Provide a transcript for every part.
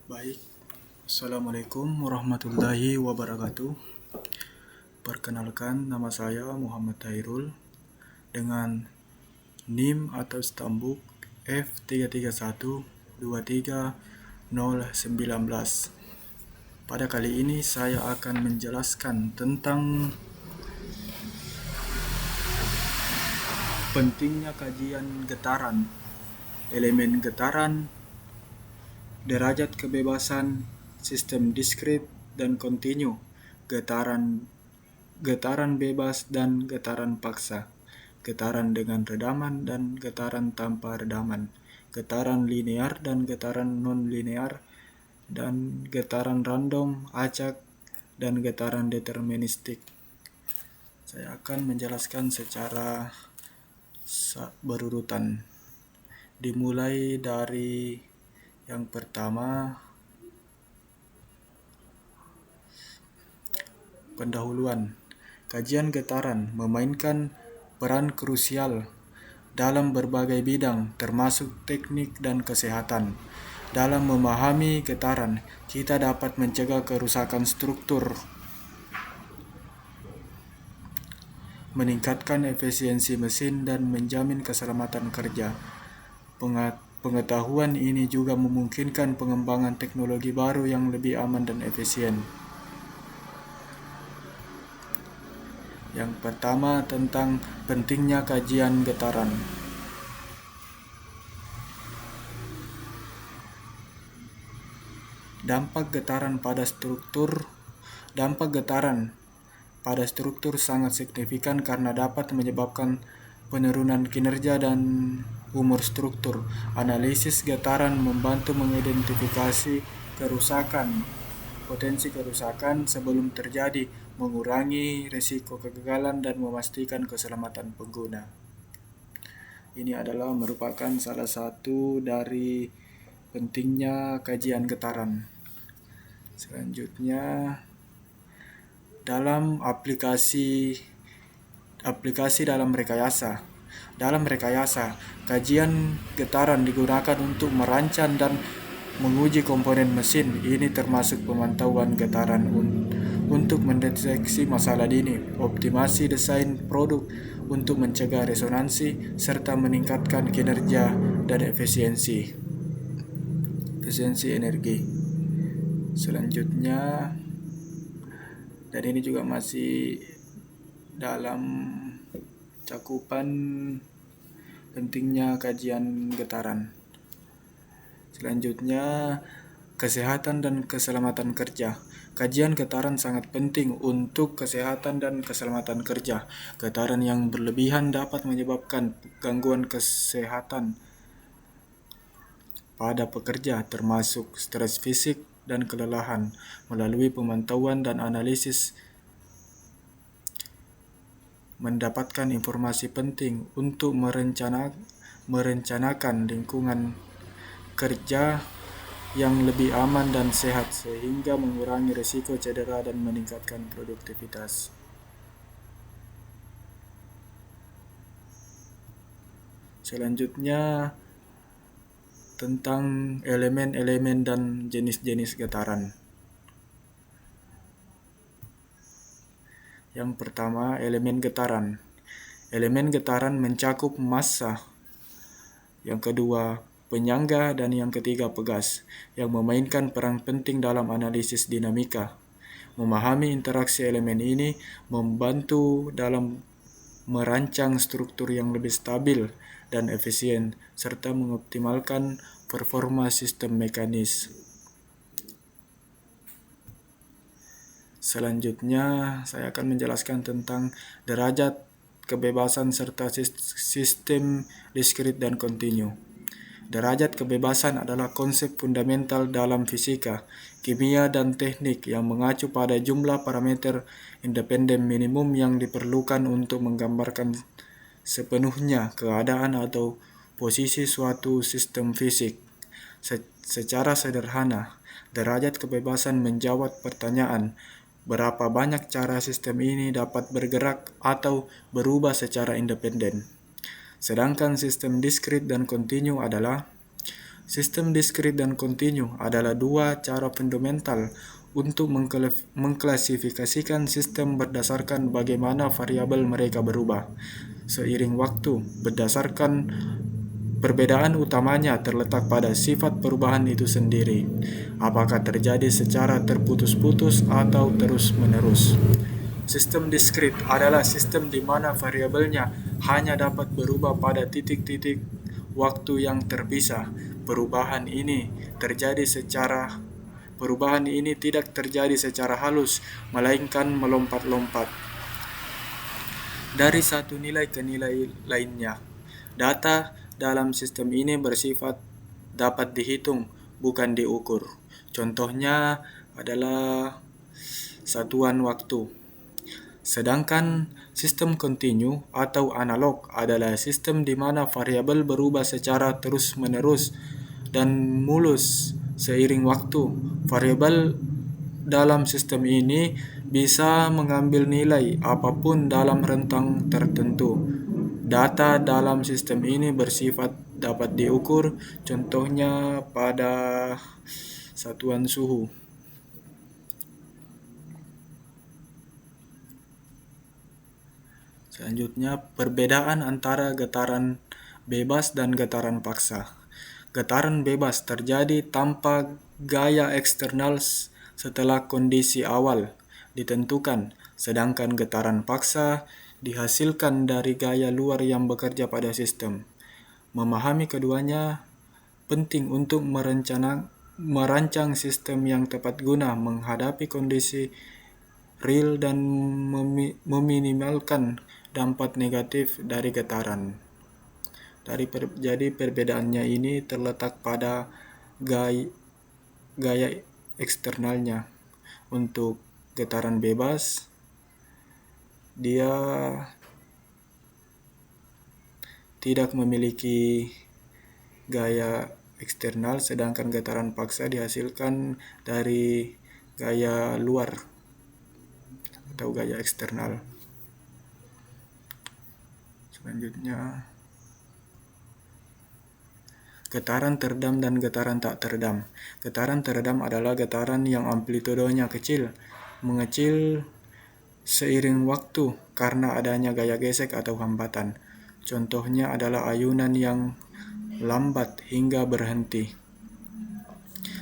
Baik, Assalamualaikum warahmatullahi wabarakatuh. Perkenalkan, nama saya Muhammad Tairul dengan NIM atau stambuk F33123019. Pada kali ini saya akan menjelaskan tentang pentingnya kajian getaran, elemen getaran, derajat kebebasan, sistem diskrit dan kontinu, getaran bebas dan getaran paksa, getaran dengan redaman dan getaran tanpa redaman, getaran linear dan getaran non-linear, dan getaran random, acak, dan getaran deterministik. Saya akan menjelaskan secara berurutan. Dimulai dari yang pertama, pendahuluan. Kajian getaran memainkan peran krusial dalam berbagai bidang, termasuk teknik dan kesehatan. Dalam memahami getaran, kita dapat mencegah kerusakan struktur, meningkatkan efisiensi mesin, dan menjamin keselamatan kerja. Pengetahuan ini juga memungkinkan pengembangan teknologi baru yang lebih aman dan efisien. Yang pertama, tentang pentingnya kajian getaran. Dampak getaran pada struktur sangat signifikan karena dapat menyebabkan penurunan kinerja dan umur struktur. Analisis getaran membantu mengidentifikasi potensi kerusakan sebelum terjadi, mengurangi risiko kegagalan, dan memastikan keselamatan pengguna. Ini adalah merupakan salah satu dari pentingnya kajian getaran. Selanjutnya, dalam aplikasi dalam rekayasa. Dalam rekayasa, kajian getaran digunakan untuk merancang dan menguji komponen mesin. Ini termasuk pemantauan getaran untuk mendeteksi masalah dini, optimasi desain produk untuk mencegah resonansi, serta meningkatkan kinerja dan efisiensi energi. Selanjutnya, dan ini juga masih dalam cakupan pentingnya kajian getaran. Selanjutnya, kesehatan dan keselamatan kerja. Kajian getaran sangat penting untuk kesehatan dan keselamatan kerja. Getaran yang berlebihan dapat menyebabkan gangguan kesehatan pada pekerja, termasuk stres fisik dan kelelahan. Melalui pemantauan dan analisis, mendapatkan informasi penting untuk merencanakan lingkungan kerja yang lebih aman dan sehat, sehingga mengurangi risiko cedera dan meningkatkan produktivitas. Selanjutnya, tentang elemen-elemen dan jenis-jenis getaran. Yang pertama, elemen getaran. Elemen getaran mencakup massa. Yang kedua, penyangga, dan yang ketiga, pegas, yang memainkan peran penting dalam analisis dinamika. Memahami interaksi elemen ini membantu dalam merancang struktur yang lebih stabil dan efisien, serta mengoptimalkan performa sistem mekanis. Selanjutnya, saya akan menjelaskan tentang derajat kebebasan serta sistem diskrit dan kontinu. Derajat kebebasan adalah konsep fundamental dalam fisika, kimia, dan teknik yang mengacu pada jumlah parameter independen minimum yang diperlukan untuk menggambarkan sepenuhnya keadaan atau posisi suatu sistem fisik. Secara sederhana, derajat kebebasan menjawab pertanyaan, berapa banyak cara sistem ini dapat bergerak atau berubah secara independen. Sedangkan sistem diskrit dan kontinu adalah Sistem diskrit dan kontinu adalah dua cara fundamental untuk mengklasifikasikan sistem berdasarkan bagaimana variabel mereka berubah seiring waktu. Berdasarkan perbedaan utamanya terletak pada sifat perubahan itu sendiri, apakah terjadi secara terputus-putus atau terus-menerus. Sistem diskrit adalah sistem di mana variabelnya hanya dapat berubah pada titik-titik waktu yang terpisah. Perubahan ini tidak terjadi secara halus, melainkan melompat-lompat dari satu nilai ke nilai lainnya. Data dalam sistem ini bersifat dapat dihitung, bukan diukur. Contohnya adalah satuan waktu. Sedangkan sistem kontinu atau analog adalah sistem di mana variabel berubah secara terus-menerus dan mulus seiring waktu. Variabel dalam sistem ini bisa mengambil nilai apapun dalam rentang tertentu. Data dalam sistem ini bersifat dapat diukur, contohnya pada satuan suhu. Selanjutnya, perbedaan antara getaran bebas dan getaran paksa. Getaran bebas terjadi tanpa gaya eksternal setelah kondisi awal ditentukan, sedangkan getaran paksa dihasilkan dari gaya luar yang bekerja pada sistem. Memahami keduanya penting untuk merancang sistem yang tepat guna menghadapi kondisi real dan meminimalkan dampak negatif dari getaran. Jadi perbedaannya ini terletak pada gaya eksternalnya. Untuk getaran bebas, dia tidak memiliki gaya eksternal, sedangkan getaran paksa dihasilkan dari gaya luar atau gaya eksternal. Selanjutnya, getaran teredam dan getaran tak teredam. Getaran teredam adalah getaran yang amplitudenya kecil, mengecil seiring waktu karena adanya gaya gesek atau hambatan. Contohnya adalah ayunan yang lambat hingga berhenti.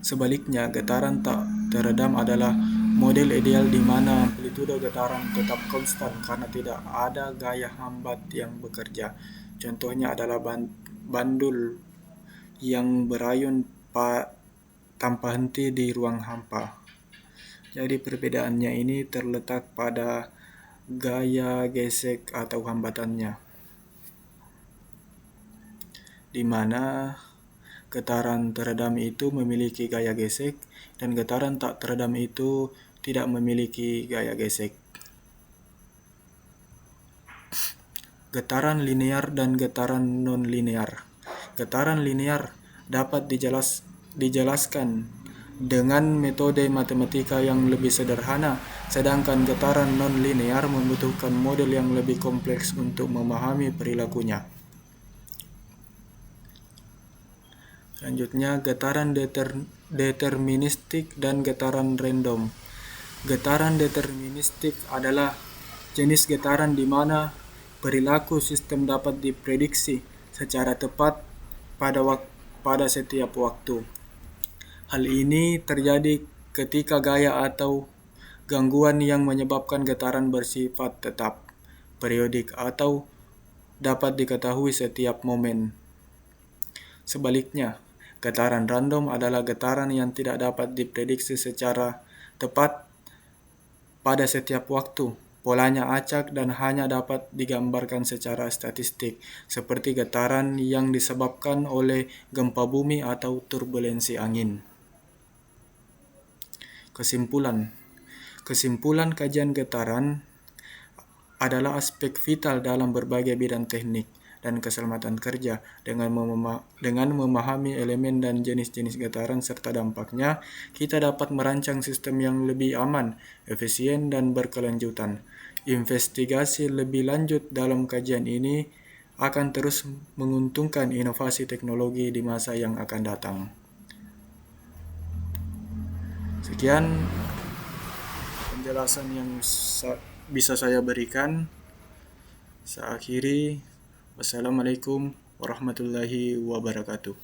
Sebaliknya, getaran tak teredam adalah model ideal di mana amplitudo getaran tetap konstan karena tidak ada gaya hambat yang bekerja. Contohnya adalah bandul yang berayun tanpa henti di ruang hampa. Jadi perbedaannya ini terletak pada gaya gesek atau hambatannya, di mana getaran teredam itu memiliki gaya gesek dan getaran tak teredam itu tidak memiliki gaya gesek. Getaran linear dan getaran non-linear. Getaran linear dapat dijelaskan dengan metode matematika yang lebih sederhana, sedangkan getaran non-linear membutuhkan model yang lebih kompleks untuk memahami perilakunya. Selanjutnya, getaran deterministik dan getaran random. Getaran deterministik adalah jenis getaran di mana perilaku sistem dapat diprediksi secara tepat pada setiap waktu. Hal ini terjadi ketika gaya atau gangguan yang menyebabkan getaran bersifat tetap, periodik, atau dapat diketahui setiap momen. Sebaliknya, getaran random adalah getaran yang tidak dapat diprediksi secara tepat pada setiap waktu. Polanya acak dan hanya dapat digambarkan secara statistik, seperti getaran yang disebabkan oleh gempa bumi atau turbulensi angin. Kesimpulan kajian getaran adalah aspek vital dalam berbagai bidang teknik dan keselamatan kerja. Dengan memahami elemen dan jenis-jenis getaran serta dampaknya, kita dapat merancang sistem yang lebih aman, efisien, dan berkelanjutan. Investigasi lebih lanjut dalam kajian ini akan terus menguntungkan inovasi teknologi di masa yang akan datang. Sekian penjelasan yang bisa saya berikan. Saya akhiri. Wassalamualaikum warahmatullahi wabarakatuh.